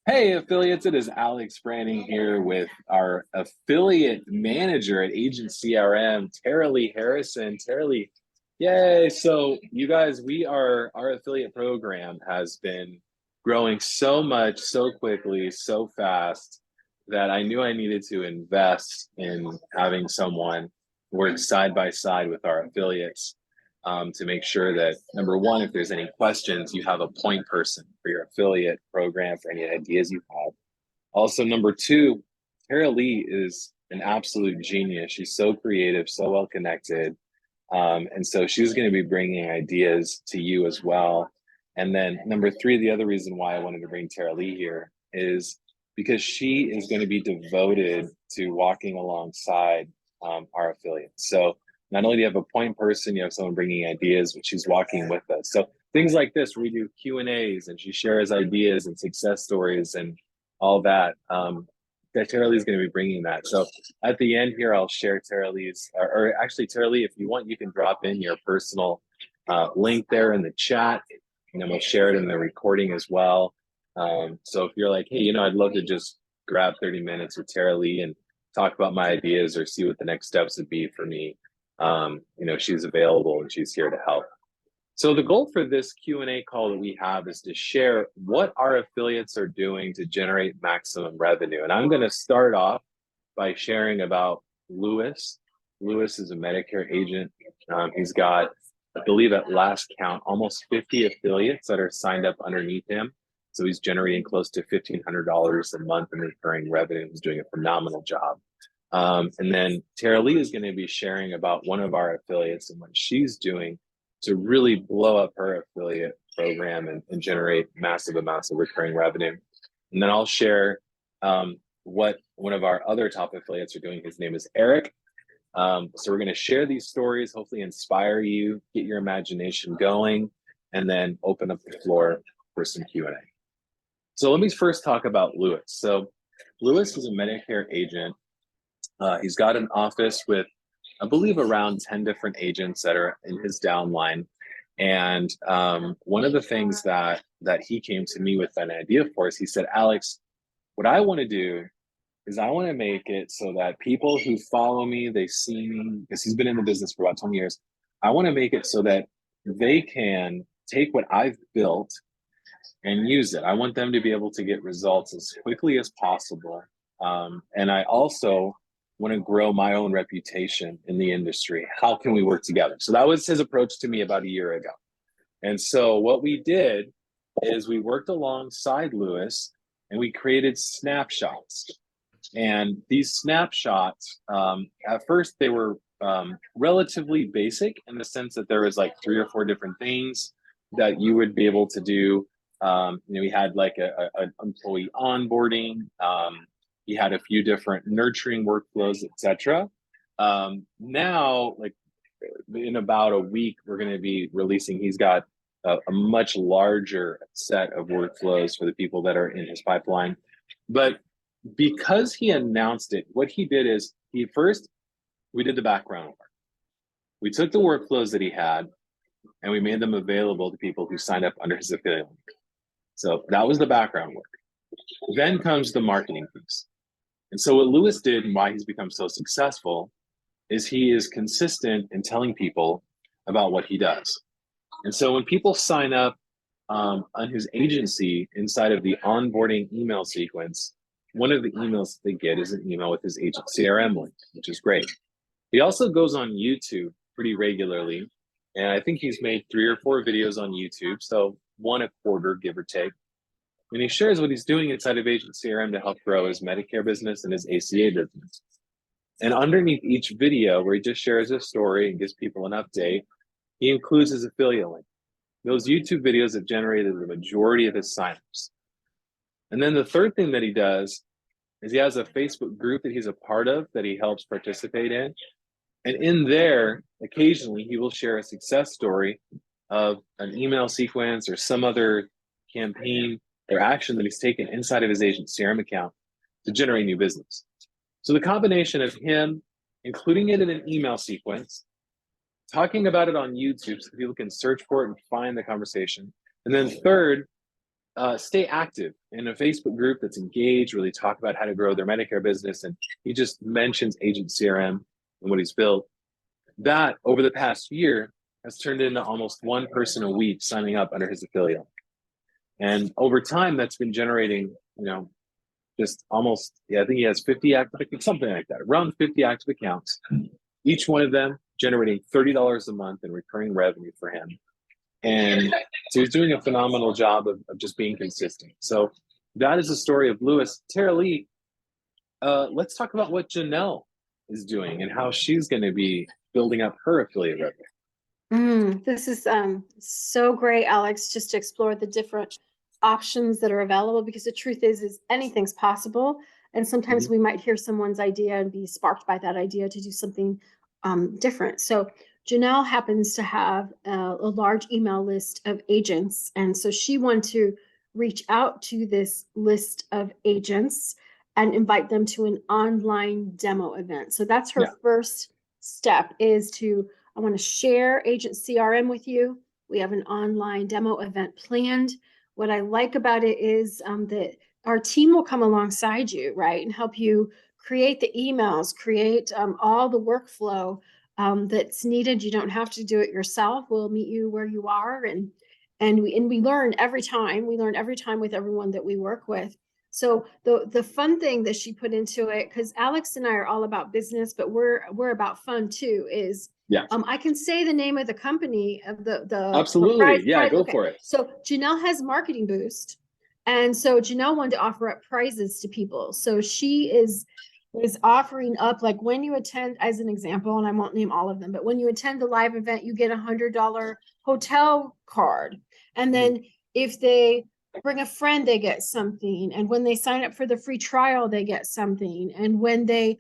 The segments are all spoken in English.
Hey, affiliates, it is Alex Branning here with our affiliate manager at Agent CRM, Tara Lee Harrison. Tara Lee, yay. So, you guys, our affiliate program has been growing so much, so quickly, so fast that I knew I needed to invest in having someone work side by side with our affiliates to make sure that number one, if there's any questions, you have a point person for your affiliate program for any ideas you have. Also, number two, Tara Lee is an absolute genius. She's so creative, so well connected. And so she's going to be bringing ideas to you as well. And then number three, the other reason why I wanted to bring Tara Lee here is because she is going to be devoted to walking alongside our affiliates. So not only do you have a point person, you have someone bringing ideas, but she's walking with us. So things like this, where we do Q&As and she shares ideas and success stories and all that. That Tara Lee is going to be bringing that. So at the end here, I'll share Tara Lee's, or actually Tara Lee, if you want, you can drop in your personal link there in the chat, and then we'll share it in the recording as well. So if you're like, hey, I'd love to just grab 30 minutes with Tara Lee and talk about my ideas or see what the next steps would be for me, she's available and she's here to help. So the goal for this Q&A call that we have is to share what our affiliates are doing to generate maximum revenue. And I'm going to start off by sharing about Lewis. Lewis is a Medicare agent. He's got, I believe at last count, almost 50 affiliates that are signed up underneath him. So he's generating close to $1,500 a month in recurring revenue. He's doing a phenomenal job. And then Tara Lee is going to be sharing about one of our affiliates and what she's doing to really blow up her affiliate program and generate massive amounts of recurring revenue. And then I'll share what one of our other top affiliates are doing. His name is Eric. So we're going to share these stories, hopefully inspire you, get your imagination going, and then open up the floor for some Q&A. So let me first talk about Lewis. So Lewis is a Medicare agent. He's got an office with, I believe, around 10 different agents that are in his downline. And one of the things that he came to me with an idea for is he said, Alex, what I want to do is I want to make it so that people who follow me, they see me, because he's been in the business for about 20 years. I want to make it so that they can take what I've built and use it. I want them to be able to get results as quickly as possible. And I also want to grow my own reputation in the industry. How can we work together? So that was his approach to me about a year ago. And so what we did is we worked alongside Lewis and we created snapshots. And these snapshots, at first they were relatively basic in the sense that there was like 3 or 4 different things that you would be able to do. We had like an employee onboarding. He had a few different nurturing workflows, etc. Now, like in about a week, we're going to be releasing. He's got a much larger set of workflows for the people that are in his pipeline. But because he announced it, what he did is we did the background work. We took the workflows that he had and we made them available to people who signed up under his affiliate link. So that was the background work. Then comes the marketing piece. And so what Lewis did and why he's become so successful is he is consistent in telling people about what he does. And so when people sign up on his agency inside of the onboarding email sequence, one of the emails they get is an email with his agent CRM link, which is great. He also goes on YouTube pretty regularly. And I think he's made 3 or 4 videos on YouTube. So 1 a quarter, give or take. And he shares what he's doing inside of Agent CRM to help grow his Medicare business and his ACA business. And underneath each video where he just shares his story and gives people an update, he includes his affiliate link. Those YouTube videos have generated the majority of his signups. And then the third thing that he does is he has a Facebook group that he's a part of that he helps participate in. And in there, occasionally he will share a success story of an email sequence or some other campaign or action that he's taken inside of his agent CRM account to generate new business. So the combination of him including it in an email sequence, talking about it on YouTube so people can search for it and find the conversation. And then third, stay active in a Facebook group that's engaged, really talk about how to grow their Medicare business. And he just mentions Agent CRM and what he's built. That over the past year has turned into almost one person a week signing up under his affiliate. And over time, that's been generating, just almost, yeah, I think he has 50 active, something like that, around 50 active accounts, each one of them generating $30 a month in recurring revenue for him. And so he's doing a phenomenal job of just being consistent. So that is the story of Lewis. Tara Lee, let's talk about what Janelle is doing and how she's going to be building up her affiliate revenue. This is so great, Alex, just to explore the different options that are available, because the truth is anything's possible. And sometimes we might hear someone's idea and be sparked by that idea to do something different. So Janelle happens to have a large email list of agents. And so she wanted to reach out to this list of agents and invite them to an online demo event. So that's her first step, is to, I want to share Agent CRM with you. We have an online demo event planned. What I like about it is that our team will come alongside you, right, and help you create the emails, create all the workflow that's needed. You don't have to do it yourself. We'll meet you where you are, and we learn every time. We learn every time with everyone that we work with. So the fun thing that she put into it, because Alex and I are all about business, but we're about fun too, is I can say the name of the company of the absolutely go okay. for it. So Janelle has Marketing Boost, and so Janelle wanted to offer up prizes to people. So she is offering up, like, when you attend, as an example, and I won't name all of them, but when you attend the live event, you get $100 hotel card, and then if they bring a friend, they get something, and when they sign up for the free trial, they get something, and when they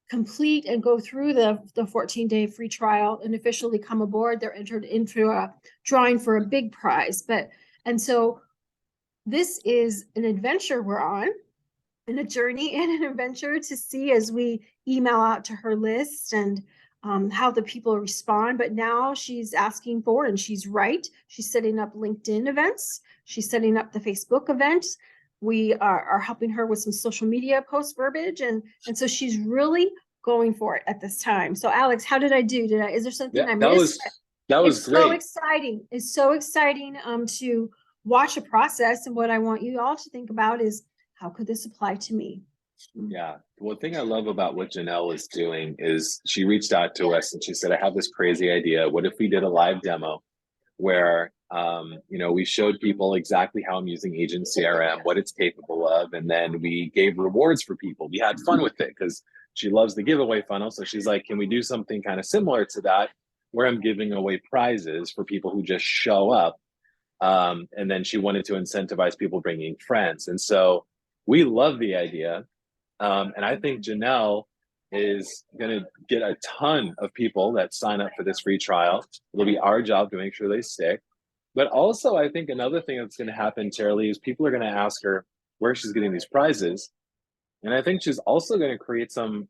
complete and go through the 14-day free trial and officially come aboard, they're entered into a drawing for a big prize. And so this is an adventure we're on, and a journey and an adventure to see as we email out to her list and how the people respond. But now she's asking for, and she's right, she's setting up LinkedIn events. She's setting up the Facebook events. We are helping her with some social media post verbiage. And so she's really going for it at this time. So Alex, how did I do? Is there something I missed? That was great. So exciting. It's so exciting to watch a process. And what I want you all to think about is, how could this apply to me? Yeah. One thing I love about what Janelle is doing is she reached out to us and she said, I have this crazy idea. What if we did a live demo where, we showed people exactly how I'm using Agent CRM, what it's capable of, and then we gave rewards for people. We had fun with it because she loves the giveaway funnel. So she's like, can we do something kind of similar to that where I'm giving away prizes for people who just show up? And then she wanted to incentivize people bringing friends. And so we love the idea. And I think Janelle is going to get a ton of people that sign up for this free trial. It'll be our job to make sure they stick. But also, I think another thing that's going to happen, Tara Lee, is people are going to ask her where she's getting these prizes. And I think she's also going to create some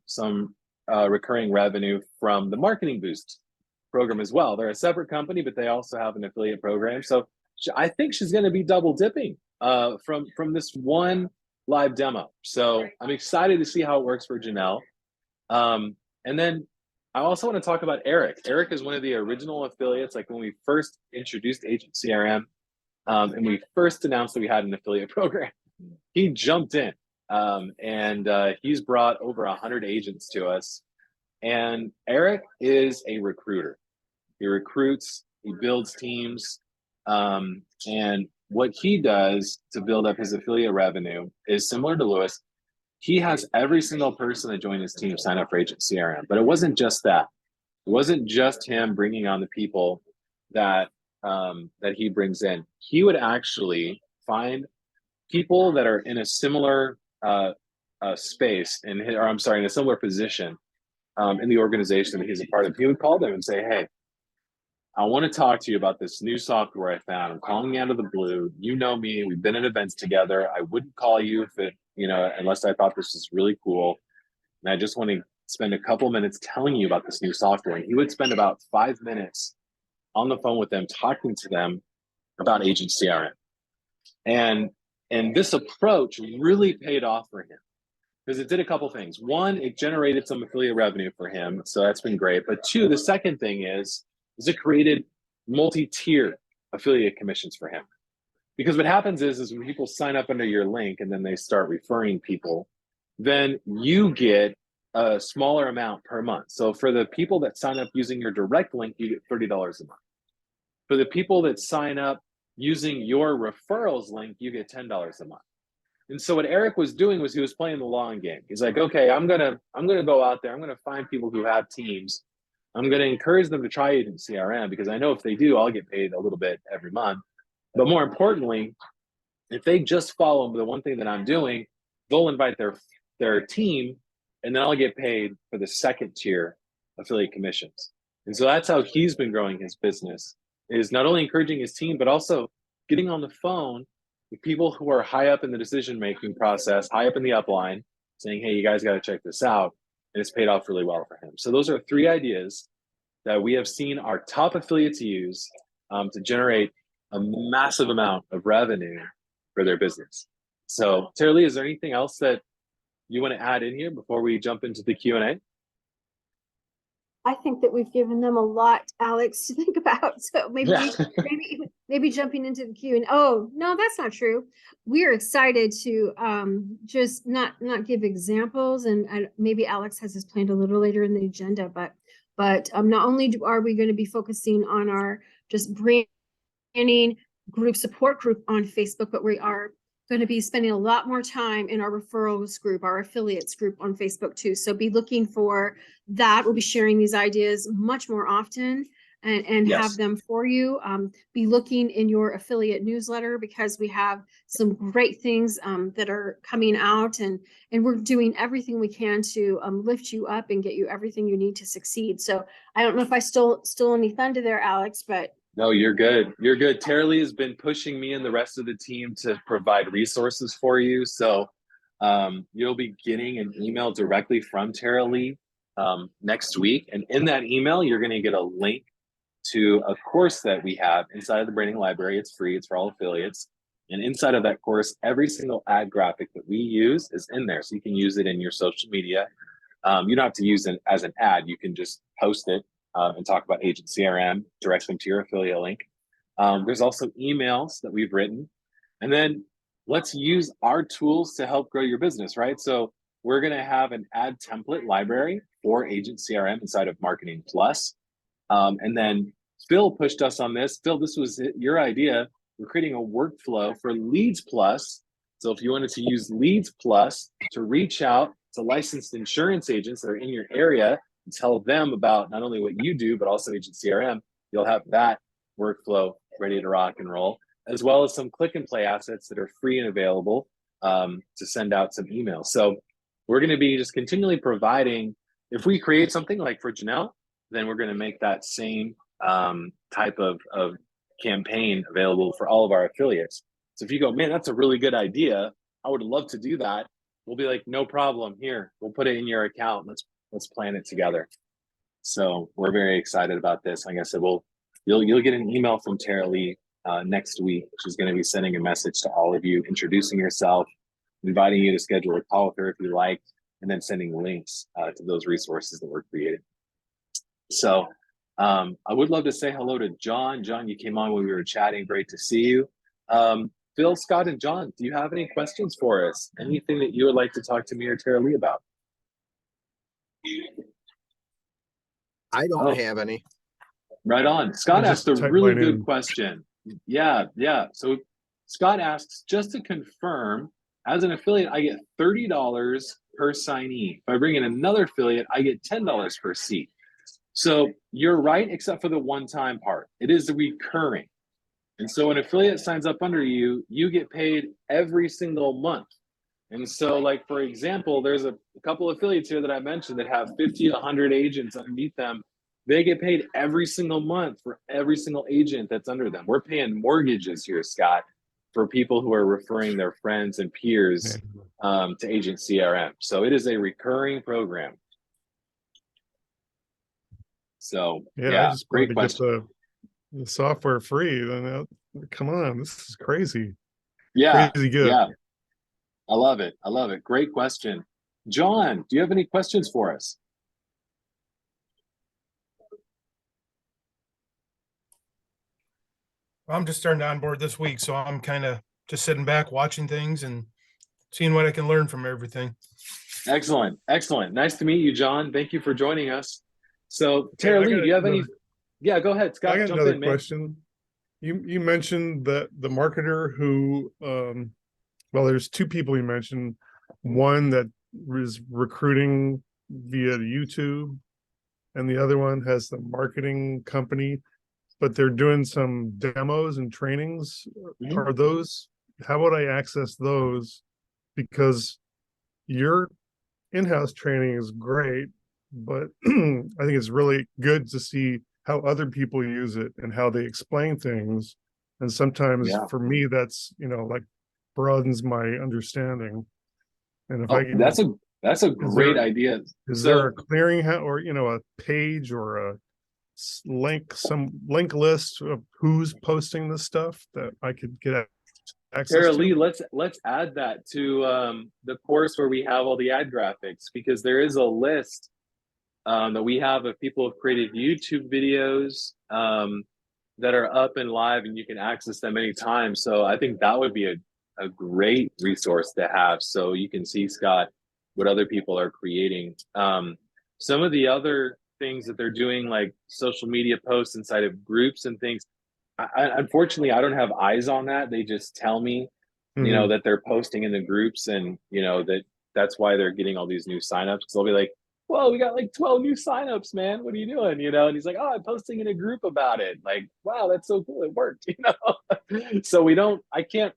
recurring revenue from the Marketing Boost program as well. They're a separate company, but they also have an affiliate program. So I think she's going to be double dipping from this one live demo. So I'm excited to see how it works for Janelle. And then I also want to talk about Eric. Eric is one of the original affiliates. Like when we first introduced Agent CRM and we first announced that we had an affiliate program, he jumped in and he's brought over 100 agents to us. And Eric is a recruiter. He recruits, he builds teams, and what he does to build up his affiliate revenue is similar to Lewis. He has every single person that joined his team sign up for Agent CRM, but it wasn't just that. It wasn't just him bringing on the people that that he brings in. He would actually find people that are in a similar space, in a similar position in the organization that he's a part of. He would call them and say, "Hey, I want to talk to you about this new software I found. I'm calling you out of the blue. You know me. We've been at events together. I wouldn't call you if it, unless I thought this was really cool. And I just want to spend a couple minutes telling you about this new software." And he would spend about 5 minutes on the phone with them, talking to them about Agent CRM. And And this approach really paid off for him because it did a couple things. One, it generated some affiliate revenue for him, so that's been great. But two, the second thing is it created multi-tier affiliate commissions for him. Because what happens is when people sign up under your link and then they start referring people, then you get a smaller amount per month. So for the people that sign up using your direct link, you get $30 a month. For the people that sign up using your referrals link, you get $10 a month. And so what Eric was doing was he was playing the long game. He's like, okay, I'm gonna go out there. I'm gonna find people who have teams. I'm gonna encourage them to try Agent CRM because I know if they do, I'll get paid a little bit every month. But more importantly, if they just follow the one thing that I'm doing, they'll invite their team, and then I'll get paid for the second tier affiliate commissions. And so that's how he's been growing his business, is not only encouraging his team, but also getting on the phone with people who are high up in the decision-making process, high up in the upline, saying, hey, you guys got to check this out. And it's paid off really well for him. So those are 3 ideas that we have seen our top affiliates use to generate a massive amount of revenue for their business. So Tara Lee, is there anything else that you want to add in here before we jump into the Q&A? I think that we've given them a lot, Alex, to think about. So maybe jumping into the queue. And oh no, that's not true. We are excited to just not give examples, and maybe Alex has this planned a little later in the agenda. But not only are we going to be focusing on our just branding group support group on Facebook, but we are going to be spending a lot more time in our referrals group, our affiliates group on Facebook too. So be looking for that. We'll be sharing these ideas much more often and Yes. have them for you. Be looking in your affiliate newsletter because we have some great things that are coming out, and we're doing everything we can to lift you up and get you everything you need to succeed. So I don't know if I stole any thunder there, Alex, but no, you're good. You're good. Tara Lee has been pushing me and the rest of the team to provide resources for you. So you'll be getting an email directly from Tara Lee next week. And in that email, you're going to get a link to a course that we have inside of the branding library. It's free. It's for all affiliates. And inside of that course, every single ad graphic that we use is in there. So you can use it in your social media. You don't have to use it as an ad. You can just post it and talk about Agent CRM, direct them to your affiliate link. There's also emails that we've written. And then let's use our tools to help grow your business, right? So we're going to have an ad template library for Agent CRM inside of Marketing Plus. And then Phil pushed us on this. Phil, this was your idea. We're creating a workflow for Leads Plus. So if you wanted to use Leads Plus to reach out to licensed insurance agents that are in your area and tell them about not only what you do, but also Agent CRM, you'll have that workflow ready to rock and roll, as well as some click and play assets that are free and available to send out some emails. So we're going to be just continually providing, if we create something like for Janelle, then we're going to make that same type of campaign available for all of our affiliates. So if you go, man, that's a really good idea, I would love to do that. We'll be like, no problem. Here, we'll put it in your account. Let's plan it together. So we're very excited about this. Like I said, you'll get an email from Tara Lee next week. She's going to be sending a message to all of you, introducing herself, inviting you to schedule a call with her if you like, and then sending links to those resources that we're creating. So I would love to say hello to John. John, you came on when we were chatting. Great to see you. Phil, Scott, and John, do you have any questions for us? Anything that you would like to talk to me or Tara Lee about? I don't have any. Right on. Scott asked a really good question. Yeah. So Scott asks, just to confirm, as an affiliate, I get $30 per signee. If I bring in another affiliate, I get $10 per seat. So you're right, except for the one-time part. It is recurring. And so an affiliate signs up under you, you get paid every single month. And so, like, for example, there's a couple affiliates here that I mentioned that have 50 to 100 agents underneath them. They get paid every single month for every single agent that's under them. We're paying mortgages here, Scott, for people who are referring their friends and peers to Agent CRM. So it is a recurring program. So I just great wanted to question. get the software free. Then come on, this is crazy. Yeah, Crazy good. yeah. I love it. I love it. Great question. John, do you have any questions for us? I'm just starting to onboard this week, so I'm kind of just sitting back, watching things and seeing what I can learn from everything. Excellent. Excellent. Nice to meet you, John. Thank you for joining us. So, Okay, Tara I Lee, got do you have any? another, Yeah, go ahead, I Scott. got Jump another in, man. question. You mentioned that the marketer who well, there's two people you mentioned. One that is recruiting via YouTube, and the other one has the marketing company, but they're doing some demos and trainings. Mhm. Are those, how would I access those? Because your in-house training is great, but I think it's really good to see how other people use it and how they explain things. And sometimes Yeah. for me, that's, like broadens my understanding. And if I Oh, can, that's a is great there idea. is there So, a clearinghouse or a page or a some link list of who's posting this stuff that I could get access Tara to? Lee, let's add that to the course where we have all the ad graphics, because there is a list that we have of people who've created YouTube videos that are up and live, and you can access them anytime. So I think that would be a great resource to have, so you can see, Scott, what other people are creating. Some of the other things that they're doing, like social media posts inside of groups and things, unfortunately, I don't have eyes on that. They just tell me, Mhm. that they're posting in the groups, and that's why they're getting all these new signups. Because they'll be like, "Whoa, we got like 12 new signups, man. What are you doing?" And he's like, "Oh, I'm posting in a group about it." Like, wow, that's so cool. It worked. So I can't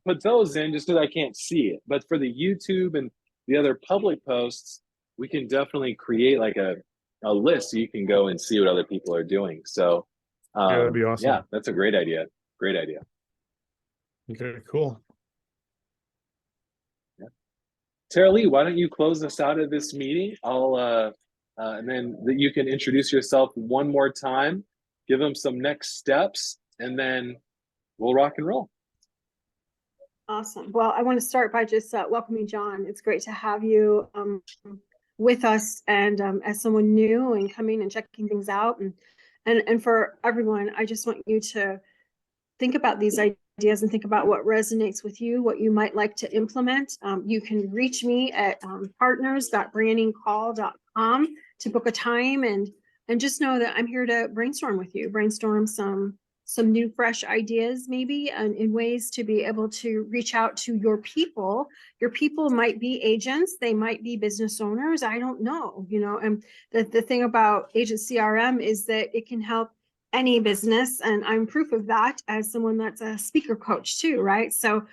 put those in just because I can't see it. But for the YouTube and the other public posts, we can definitely create like a list so you can go and see what other people are doing. So Yeah, that'd be yeah, awesome. that's a great idea. Great idea. Okay, cool. Yeah. Tara Lee, why don't you close us out of this meeting? And then you can introduce yourself one more time, give them some next steps, and then we'll rock and roll. Awesome. Well, I want to start by just welcoming John. It's great to have you with us, and as someone new and coming and checking things out, and for everyone, I just want you to think about these ideas and think about what resonates with you, what you might like to implement. You can reach me at partners.brandingcall.com to book a time, and just know that I'm here to brainstorm with you, brainstorm some new fresh ideas maybe, and in ways to be able to reach out to your people. Your people might be agents, they might be business owners, I don't know, and the thing about Agent CRM is that it can help any business, and I'm proof of that as someone that's a speaker coach too, right? So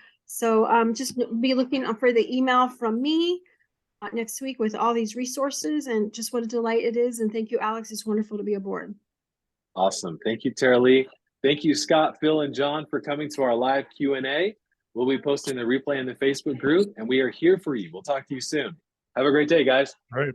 just be looking for the email from me next week with all these resources, and just what a delight it is. And thank you, Alex. It's wonderful to be aboard. Awesome. Thank you, Tara Lee. Thank you, Scott, Phil, and John, for coming to our live Q&A. We'll be posting the replay in the Facebook group, and we are here for you. We'll talk to you soon. Have a great day, guys. All right.